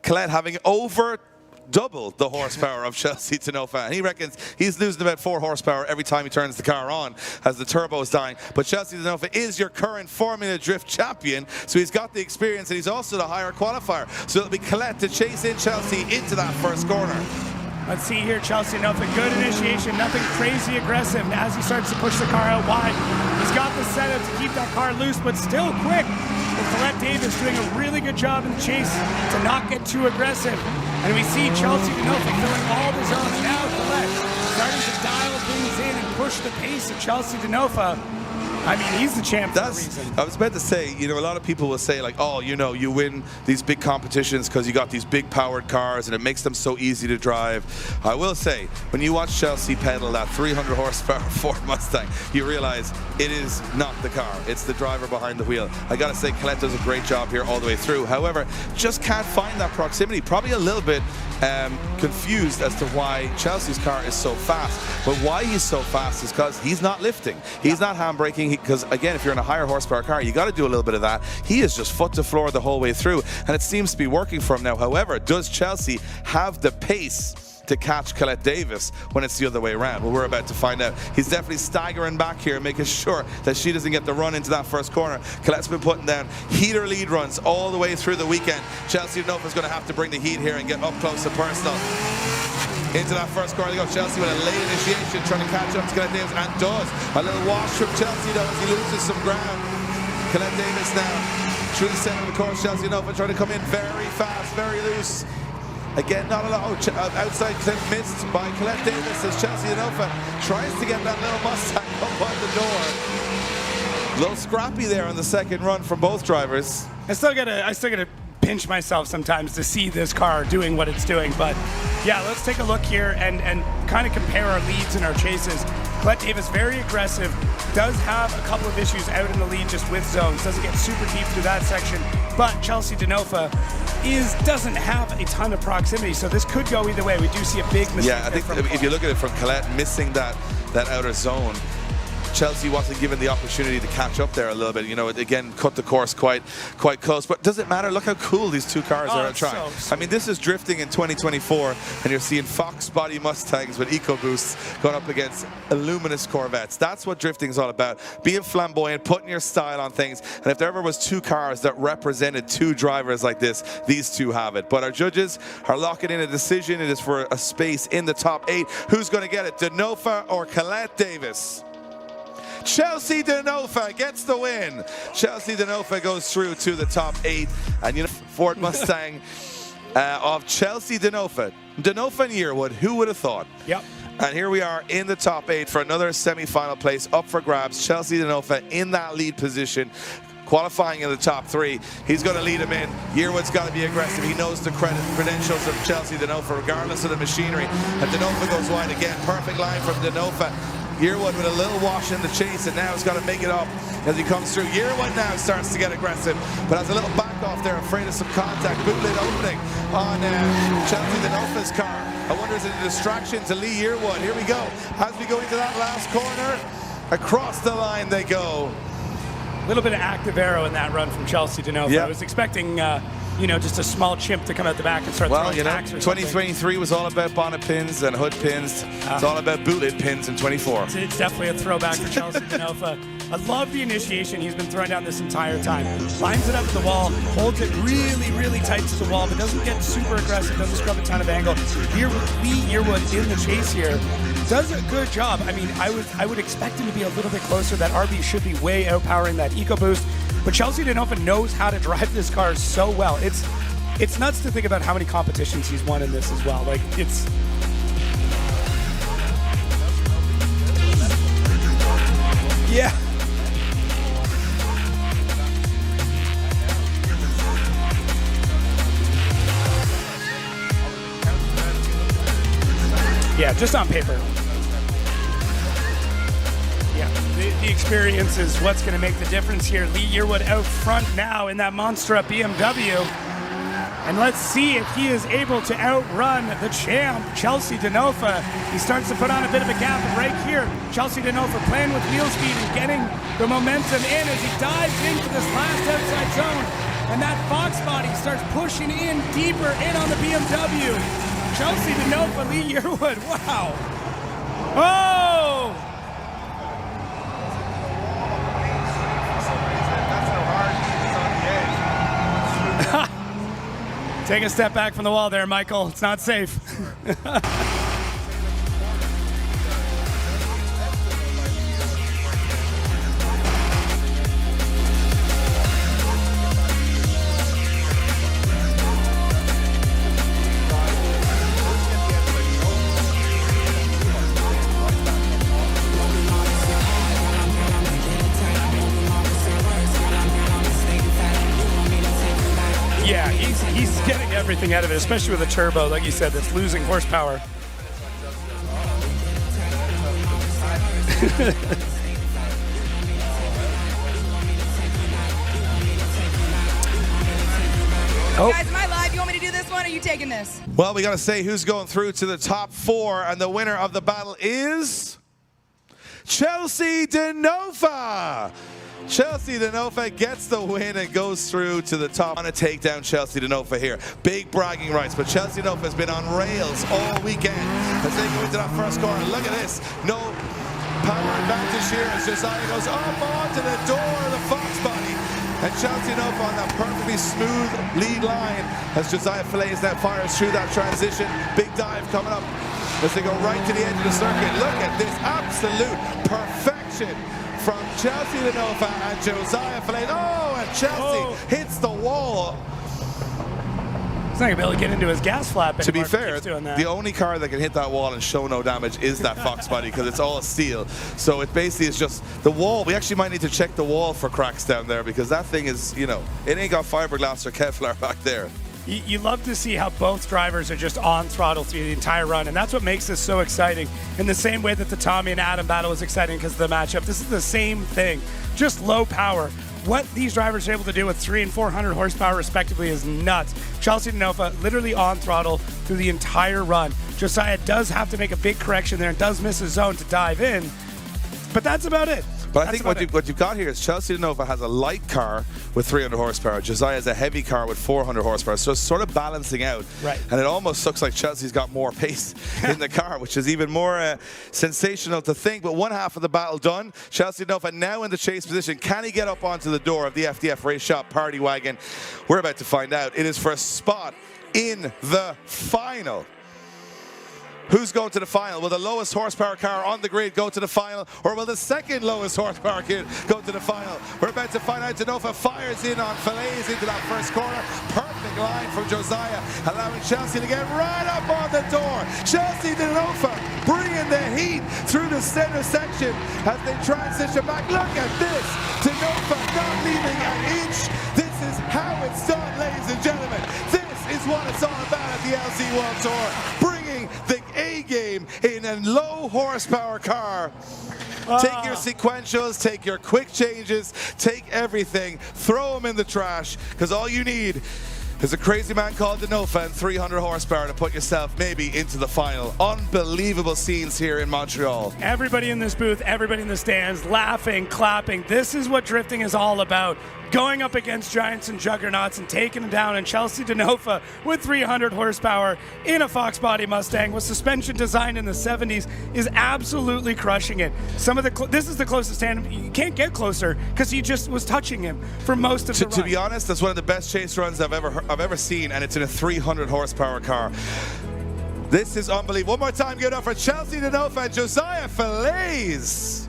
Colette having over double the horsepower of Chelsea Denofa, and he reckons he's losing about 4 horsepower every time he turns the car on as the turbo is dying. But Chelsea Denofa is your current Formula Drift champion, so he's got the experience and he's also the higher qualifier. So it'll be Colette to chase in Chelsea into that first corner. Let's see here, Chelsea Denofa, good initiation, nothing crazy aggressive as he starts to push the car out wide. He's got the setup to keep that car loose, but still quick. But Colette Davis doing a really good job in the chase to not get too aggressive. And we see Chelsea Denofa filling all the zones. Now Colette starting to dial things in and push the pace of Chelsea Denofa. I mean, he's the champ for a reason. I was about to say, you know, a lot of people will say, like, oh, you know, you win these big competitions because you got these big powered cars and it makes them so easy to drive. I will say, when you watch Chelsea pedal that 300 horsepower Ford Mustang, you realize it is not the car. It's the driver behind the wheel. I got to say, Colette does a great job here all the way through. However, just can't find that proximity. Probably a little bit confused as to why Chelsea's car is so fast. But why he's so fast is because he's not lifting. He's not handbraking. Because again, if you're in a higher horsepower car, you got to do a little bit of that. He is just foot to floor the whole way through, and it seems to be working for him now. However, does Chelsea have the pace to catch Colette Davis when it's the other way around? Well, we're about to find out. He's definitely staggering back here, making sure that she doesn't get the run into that first corner. Colette's been putting down heater lead runs all the way through the weekend. Chelsea Denofa is going to have to bring the heat here and get up close and personal. Into that first corner they go. Chelsea with a late initiation, trying to catch up to Colette Davis, and does. A little wash from Chelsea though as he loses some ground. Colette Davis now through the center of the course. Chelsea Denofa trying to come in very fast, very loose. Again, not a lot. Outside missed by Colette Davis as Chelsea Denofa tries to get that little Mustang up on the door. A little scrappy there on the second run from both drivers. I still gotta pinch myself sometimes to see this car doing what it's doing. But yeah, let's take a look here and kind of compare our leads and our chases. Colette Davis very aggressive, does have a couple of issues out in the lead just with zones, doesn't get super deep through that section, but Chelsea Denofa doesn't have a ton of proximity, so this could go either way. We do see a big mistake. Yeah, I think if you look at it from Colette missing that outer zone, Chelsea wasn't given the opportunity to catch up there a little bit. You know, again, cut the course quite close. But does it matter? Look how cool these two cars are at track. I mean, this is drifting in 2024, and you're seeing Fox body Mustangs with EcoBoosts going up against Illuminous Corvettes. That's what drifting is all about. Being flamboyant, putting your style on things. And if there ever was two cars that represented two drivers like this, these two have it. But our judges are locking in a decision. It is for a space in the top 8. Who's going to get it? Denofa or Colette Davis? Chelsea Denofa gets the win. Chelsea Denofa goes through to the top 8. And you know, Ford Mustang of Chelsea Denofa. Denofa and Yearwood, who would have thought? Yep. And here we are in the top 8 for another semi-final place up for grabs. Chelsea Denofa in that lead position, qualifying in the top 3. He's going to lead him in. Yearwood's got to be aggressive. He knows the credentials of Chelsea Denofa, regardless of the machinery. And Denofa goes wide again. Perfect line from Denofa. Yearwood with a little wash in the chase, and now he's got to make it up as he comes through. Yearwood now starts to get aggressive, but has a little back off there, afraid of some contact. Bootlet opening on Chelsea Denofa's car. I wonder is it a distraction to Lee Yearwood? Here we go. As we go into that last corner, across the line they go. A little bit of active arrow in that run from Chelsea Denofa. Yep. I was expecting you know, just a small chimp to come out the back and start throwing tacks or something. 2023 was all about bonnet pins and hood pins. It's all about bootlet pins in 24. It's definitely a throwback for Chelsea Denofa. I love the initiation he's been throwing down this entire time. Lines it up to the wall, holds it really, really tight to the wall, but doesn't get super aggressive, doesn't scrub a ton of angle. Here with Lee Yearwood in the chase here, does a good job. I mean, I would expect him to be a little bit closer. That RB should be way outpowering that EcoBoost. But Chelsea Denofa knows how to drive this car so well. It's nuts to think about how many competitions he's won in this as well. Like, it's... Yeah. Yeah, just on paper. Yeah, the experience is what's going to make the difference here. Lee Yearwood out front now in that Monster BMW. And let's see if he is able to outrun the champ, Chelsea Denofa. He starts to put on a bit of a gap, and right here, Chelsea Denofa playing with wheel speed and getting the momentum in as he dives into this last outside zone. and that Fox body starts pushing in deeper in on the BMW. Chelsea Denofa, Lee Yearwood, wow. Oh! Take a step back from the wall there, Michael. It's not safe. Yeah, he's getting everything out of it, especially with a turbo, like you said, that's losing horsepower. Oh. Guys, am I live? You want me to do this one, or are you taking this? Well, we got to say who's going through to the top 4, and the winner of the battle is Chelsea Denofa. Chelsea Denofa gets the win and goes through to the top. On a takedown, Chelsea Denofa here. Big bragging rights, but Chelsea Denofa has been on rails all weekend as they go into that first corner. Look at this. No power advantage here as Josiah goes up onto the door of the Fox body. And Chelsea Denofa on that perfectly smooth lead line as Josiah Fillets now fires through that transition. Big dive coming up as they go right to the edge of the circuit. Look at this absolute perfection from Chelsea Denofa and Josiah Fillets. Oh, and Chelsea hits the wall. He's not going to be able to get into his gas flap anymore. To be fair, the only car that can hit that wall and show no damage is that Fox body because it's all steel. So it basically is just the wall. We actually might need to check the wall for cracks down there because that thing is, you know, it ain't got fiberglass or Kevlar back there. You love to see how both drivers are just on throttle through the entire run, and that's what makes this so exciting. In the same way that the Tommy and Adam battle was exciting because of the matchup, this is the same thing, just low power. What these drivers are able to do with 300 and 400 horsepower respectively is nuts. Chelsea Denofa literally on throttle through the entire run. Josiah does have to make a big correction there and does miss a zone to dive in, but that's about it. But I think what you've got here is Chelsea Denofa has a light car with 300 horsepower. Josiah has a heavy car with 400 horsepower. So it's sort of balancing out. Right. And it almost looks like Chelsea's got more pace in the car, which is even more sensational to think. But one half of the battle done. Chelsea Denofa now in the chase position. Can he get up onto the door of the FDF Race Shop Party Wagon? We're about to find out. It is for a spot in the final. Who's going to the final? Will the lowest horsepower car on the grid go to the final, or will the second lowest horsepower kid go to the final? We're about to find out. Denofa fires in on Fillets into that first corner. Perfect line from Josiah, allowing Chelsea to get right up on the door. Chelsea Denofa bringing the heat through the center section as they transition back. Look at this. Denofa not leaving an inch. This is how it's done, ladies and gentlemen. This is what it's all about at the LC World Tour. Bringing the A-game in a low horsepower car. Take your sequentials, take your quick changes, take everything, throw them in the trash, because all you need is a crazy man called Denofa and 300 horsepower to put yourself maybe into the final. Unbelievable scenes here in Montreal. Everybody in this booth, everybody in the stands, laughing, clapping. This is what drifting is all about. Going up against giants and juggernauts and taking them down. And Chelsea Denofa with 300 horsepower in a Fox body Mustang with suspension designed in the 70s is absolutely crushing it. This is the closest stand. You can't get closer because he just was touching him for most of the run. To be honest, that's one of the best chase runs I've ever seen, and it's in a 300 horsepower car. This is unbelievable. One more time, give it up for Chelsea Denofa and Josiah Fillets.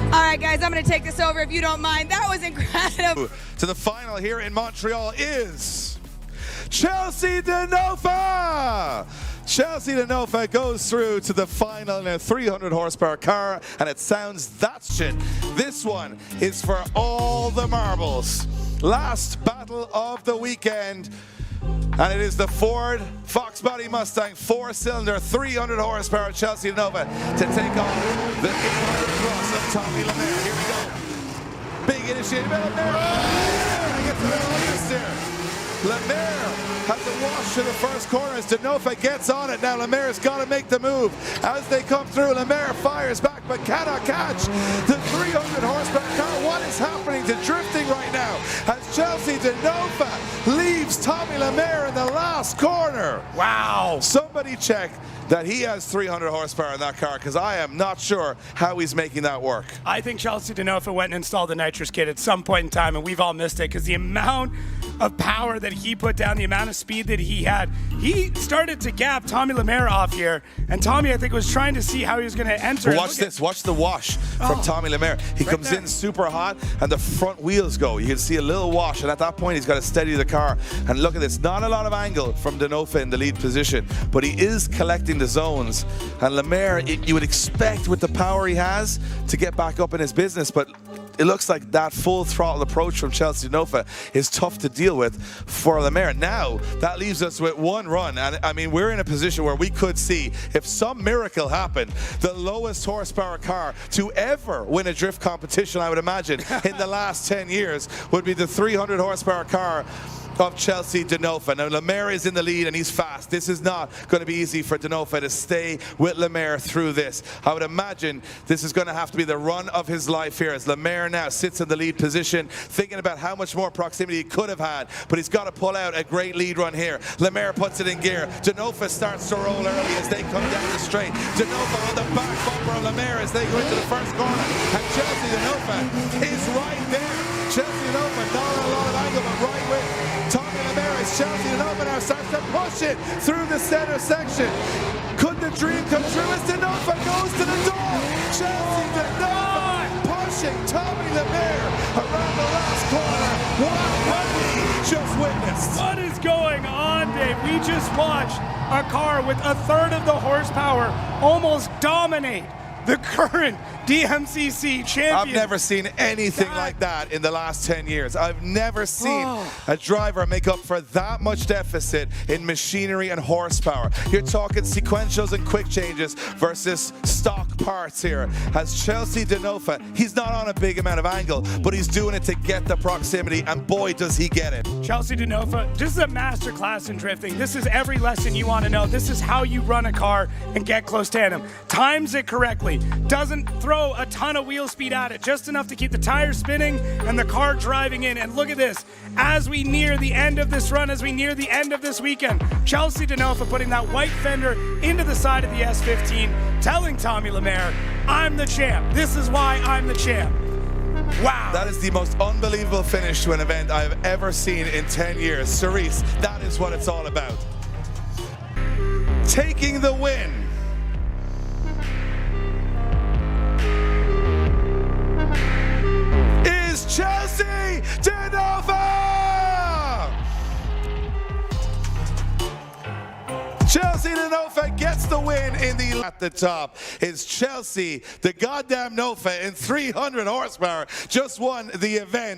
All right, guys, I'm going to take this over if you don't mind. That was incredible. To the final here in Montreal is Chelsea Denofa. Chelsea Denofa goes through to the final in a 300 horsepower car, and it sounds that shit. This one is for all the marbles. Last battle of the weekend. And it is the Ford Fox Body Mustang 4-cylinder, 300 horsepower Chelsea Denofa to take on the 800 plus of Tommy Lemaire. Here we go. Big initiative by Lemaire. He gets a little loose here. Lemaire has to wash to the first corner as Denofa gets on it. Now Lemaire's got to make the move. As they come through, Lemaire fires back. but cannot catch the 300 horsepower car. What is happening to drifting right now as Chelsea Denofa leaves Tommy Lemaire in the last corner? Wow. Somebody check that he has 300 horsepower in that car, because I am not sure how he's making that work. I think Chelsea Denofa went and installed the nitrous kit at some point in time, and we've all missed it because the amount of power that he put down, the amount of speed that he had, he started to gap Tommy Lemaire off here, and Tommy, I think, was trying to see how he was going to enter. Well, watch this. Watch the wash from Tommy Lemaire. He right comes there. in super hot, and the front wheels go. You can see a little wash, and at that point, he's got to steady the car. And look at this. Not a lot of angle from Denofa in the lead position, but he is collecting the zones. And Lemaire, you would expect with the power he has to get back up in his business, but it looks like that full throttle approach from Chelsea Denofa is tough to deal with for Lemaire. Now, that leaves us with one run. And I mean, we're in a position where we could see, if some miracle happened, the lowest horsepower car to ever win a drift competition, I would imagine, in the last 10 years, would be the 300 horsepower car of Chelsea Denofa. Now Lemaire is in the lead and he's fast. This is not going to be easy for Denofa to stay with Lemaire through this. I would imagine this is going to have to be the run of his life here as Lemaire now sits in the lead position, thinking about how much more proximity he could have had, but he's got to pull out a great lead run here. Lemaire puts it in gear. Denofa starts to roll early as they come down the straight. Denofa on the back bumper of Lemaire as they go into the first corner, and Chelsea Denofa is right there. Chelsea Denofa, not a lot of angle, but right with Tommy Lemaire as Chelsea Denofa now starts to push it through the center section. Could the dream come true as Denofa goes to the door? Chelsea Denofa pushing Tommy Lemaire around the last corner. What have we just witnessed? What is going on, Dave? We just watched a car with a third of the horsepower almost dominate the current DMCC champion. I've never seen anything like that in the last 10 years. I've never seen a driver make up for that much deficit in machinery and horsepower. You're talking sequentials and quick changes versus stock parts here. As Chelsea Denofa, he's not on a big amount of angle, but he's doing it to get the proximity, and boy, does he get it. Chelsea Denofa, this is a masterclass in drifting. This is every lesson you want to know. This is how you run a car and get close tandem. Times it correctly. Doesn't throw a ton of wheel speed at it, just enough to keep the tires spinning and the car driving in. And look at this, as we near the end of this run, as we near the end of this weekend, Chelsea Denofa putting that white fender into the side of the S15, telling Tommy Lemaire, I'm the champ. This is why I'm the champ. Wow. That is the most unbelievable finish to an event I've ever seen in 10 years. Cerise, that is what it's all about. Taking the win. Chelsea Denofa! Chelsea Denofa gets the win in the at the top. Is Chelsea, the goddamn Nofa in 300 horsepower, just won the event.